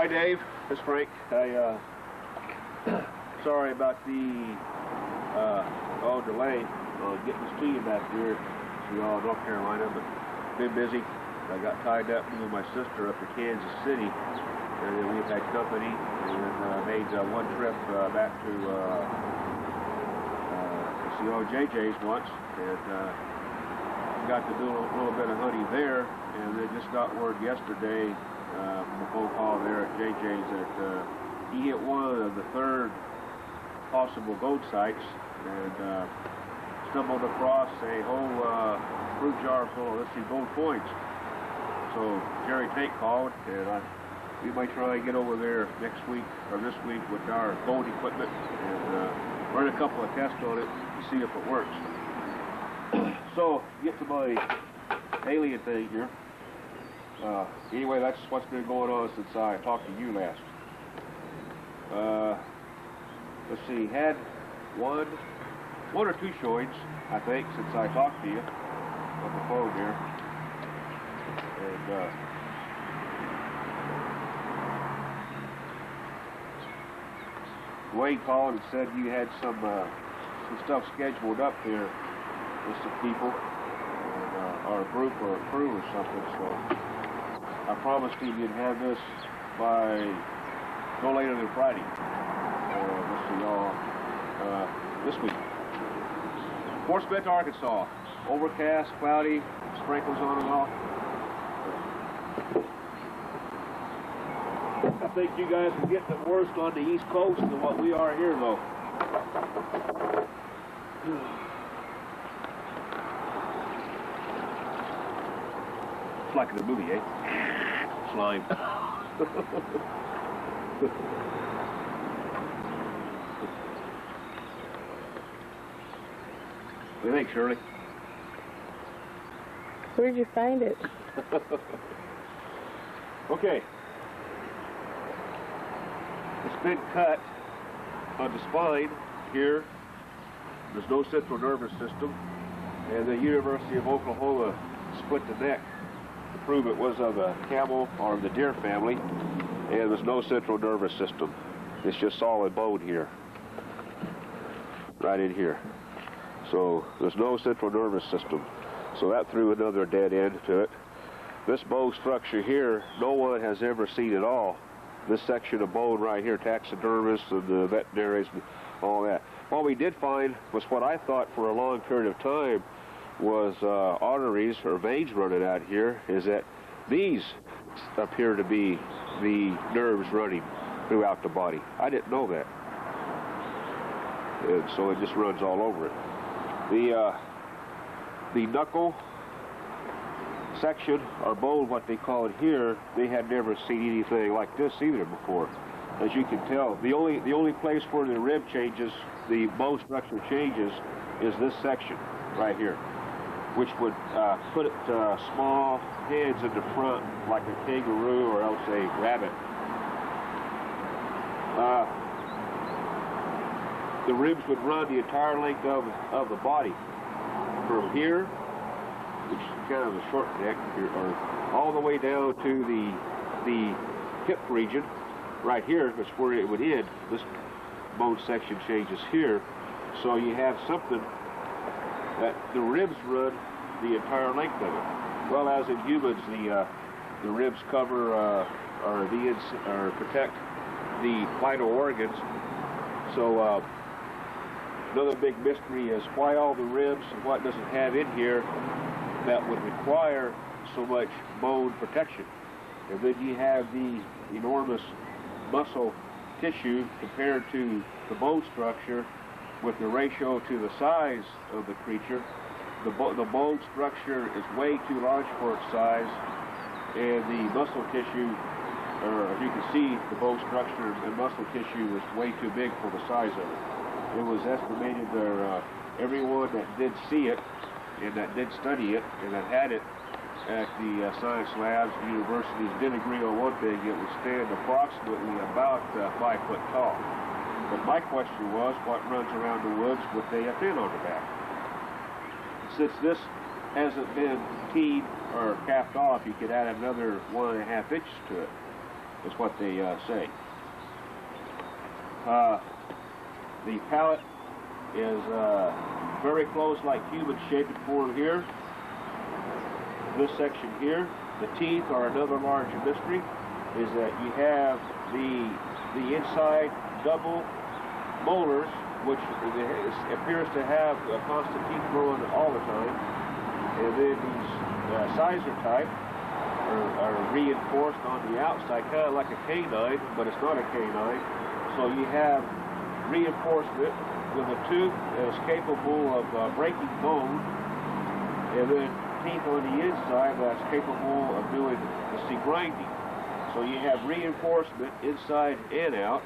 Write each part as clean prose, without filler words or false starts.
Hi, Dave. This is Frank. Sorry about the delay on getting this to you back here to North Carolina, but been busy. I got tied up with my sister up to Kansas City, and then we've had company, and made one trip back to see old JJ's once, and got to do a little bit of hunting there, and they just got word yesterday from a phone call there at JJ's that he hit one of the third possible gold sites, and stumbled across a whole fruit jar full of, let's see, gold coins. So Jerry Tate called, and we might try and get over there next week or this week with our gold equipment and run a couple of tests on it to see if it works. So get to my alien thing here. Anyway, that's what's been going on since I talked to you last. Let's see, had one or two showings, I think, since I talked to you on the phone here. And Wayne called and said you had some stuff scheduled up there with some people, and, or a group or a crew or something. So I promised him you'd have this by no later than Friday. Let's see, this week. Fort Smith, Arkansas. Overcast, cloudy, sprinkles on and off. I think you guys will get the worst on the East Coast than what we are here, though. It's like in the movie, eh? Slime. What do you think, Shirley? Where'd you find it? Okay. It's been cut on the spine here. There's no central nervous system. And the University of Oklahoma split the neck to prove it was of a camel or the deer family. And there's no central nervous system. It's just solid bone here. Right in here. So there's no central nervous system. So that threw another dead end to it. This bone structure here, no one has ever seen at all. This section of bone right here, taxidermists and the veterinaries and all that. What we did find was what I thought for a long period of time was arteries or veins running out here, is that these appear to be the nerves running throughout the body. I didn't know that. And so it just runs all over it. The knuckle section, or bone, what they call it here, they had never seen anything like this either before. As you can tell, the only place where the rib changes, the bone structure changes, is this section right here, which would put it small heads in the front like a kangaroo or else a rabbit. The ribs would run the entire length of the body from here, which is kind of a short neck here, or all the way down to the hip region. Right here, that's where it would end. This bone section changes here, so you have something that the ribs run the entire length of it. Well, as in humans, the ribs cover or protect the vital organs. So another big mystery is why all the ribs and what does it have in here that would require so much bone protection. And then you have the enormous muscle tissue compared to the bone structure with the ratio to the size of the creature. The bone structure is way too large for its size, and the muscle tissue, or as you can see, the bone structure and muscle tissue is way too big for the size of it. It was estimated that everyone that did see it and that did study it and that had it at the science labs and universities did agree on one thing: it would stand approximately about 5 foot tall. But my question was, what runs around the woods with a fin on the back? Since this hasn't been teed or capped off, you could add another 1.5 inches to it. is what they say. The palate is very close, like human shaped form here. This section here, the teeth are another large mystery. Is that you have the inside double molars, which appears to have a constant teeth growing all the time, and then these sizer type are reinforced on the outside, kind of like a canine, but it's not a canine. So you have reinforcement with a tooth that is capable of breaking bone, and then teeth on the inside that's capable of doing grinding. So you have reinforcement inside and out,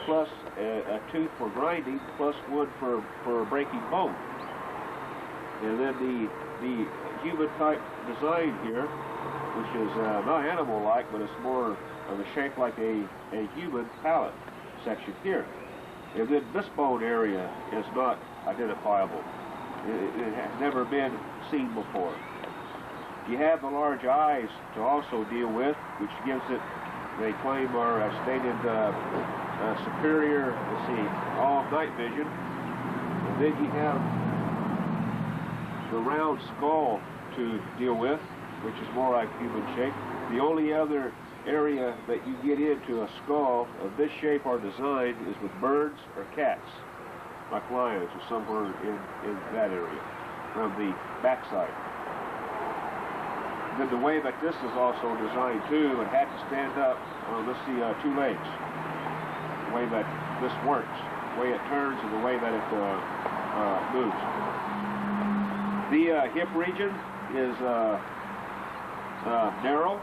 plus a tooth for grinding, plus one for breaking bone. And then the human type design here, which is not animal-like, but it's more of a shape like a human palate section here. And then this bone area is not identifiable. It has never been seen before. You have the large eyes to also deal with, which gives it, they claim, are stated superior, let's see, all night vision. And then you have the round skull to deal with, which is more like human shape. The only other area that you get into a skull of this shape or design is with birds or cats, like lions or somewhere in that area, from the backside. Then the way that this is also designed too, it had to stand up on, let's see, two legs. The way that this works, the way it turns and the way that it moves. The hip region is narrow.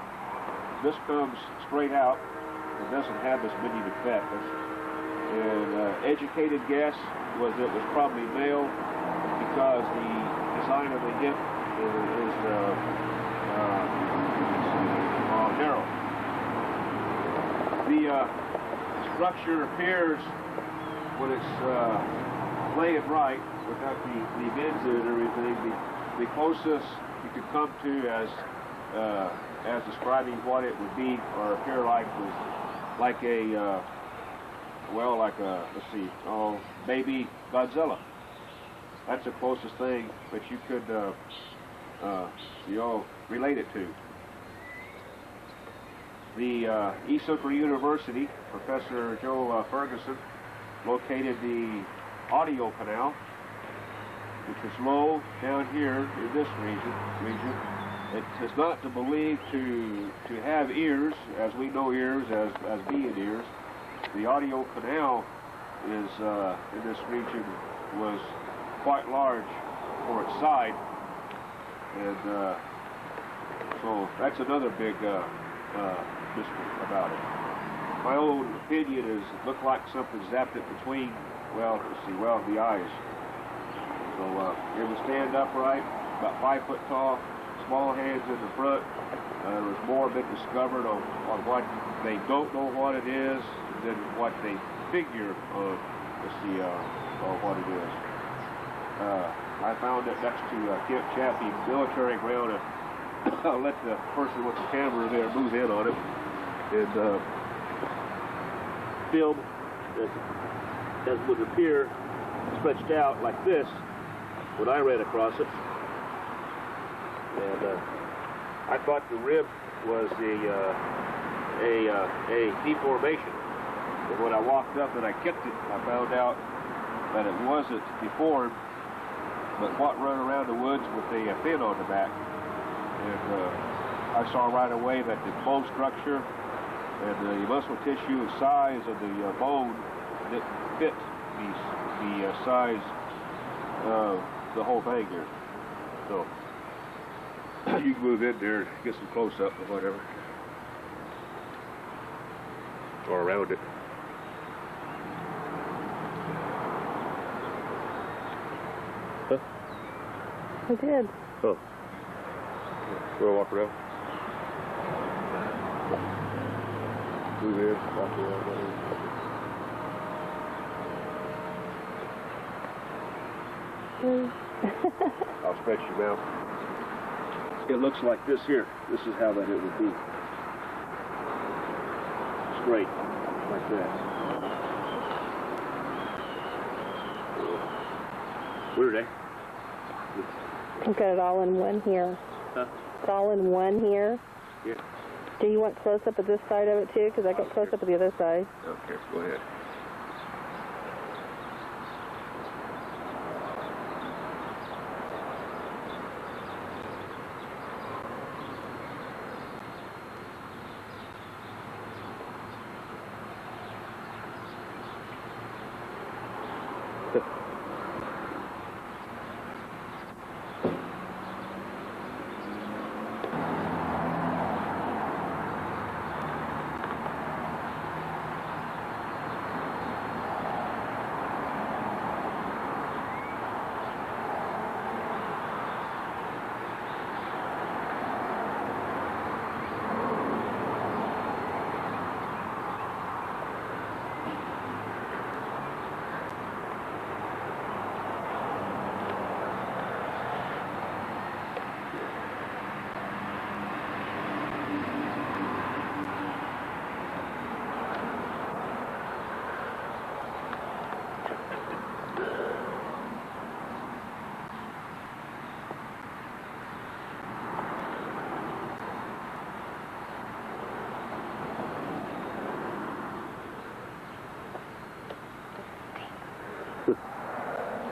This comes straight out. It doesn't have as many defects. And educated guess was it was probably male because the design of the hip is narrow. The structure appears, when it's laid right, without the bends and everything, the closest you could come to as describing what it would be or appear like was like a, well, like a, let's see, baby Godzilla. That's the closest thing that you could, relate it to. The East Central University, Professor Joe Ferguson, located the audio canal, which is low down here in this region. It is not to believe to have ears, as we know ears as being ears. The audio canal is in this region was quite large for its side, and so that's another big mystery about it. My own opinion is it looked like something zapped it between, well, let's see, well, the eyes. So it would stand upright, about 5 foot tall, small hands in the front. There was more been discovered on what they don't know what it is than what they figure of, let's see, what it is. I found it next to Camp Jaffee military ground. I'll let the person with the camera there move in on it and film as would appear stretched out like this when I ran across it. And I thought the rib was a deformation. And when I walked up and I kicked it, I found out that it wasn't deformed, but what run around the woods with a fin on the back. And I saw right away that the bone structure and the muscle tissue and size of the bone didn't fit the size of the whole thing here. So you can move in there and get some close-up or whatever, or around it. Huh? I did. Oh. You want to walk around? Move in, walk around, whatever. I'll stretch your mouth. It looks like this here. This is how that it would be. straight, like that. Weird, eh? I've got it all in one here. Huh? It's all in one here. Yeah. Do you want close up at this side of it too? Because I got close up at the other side. Okay, go ahead.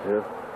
Yeah.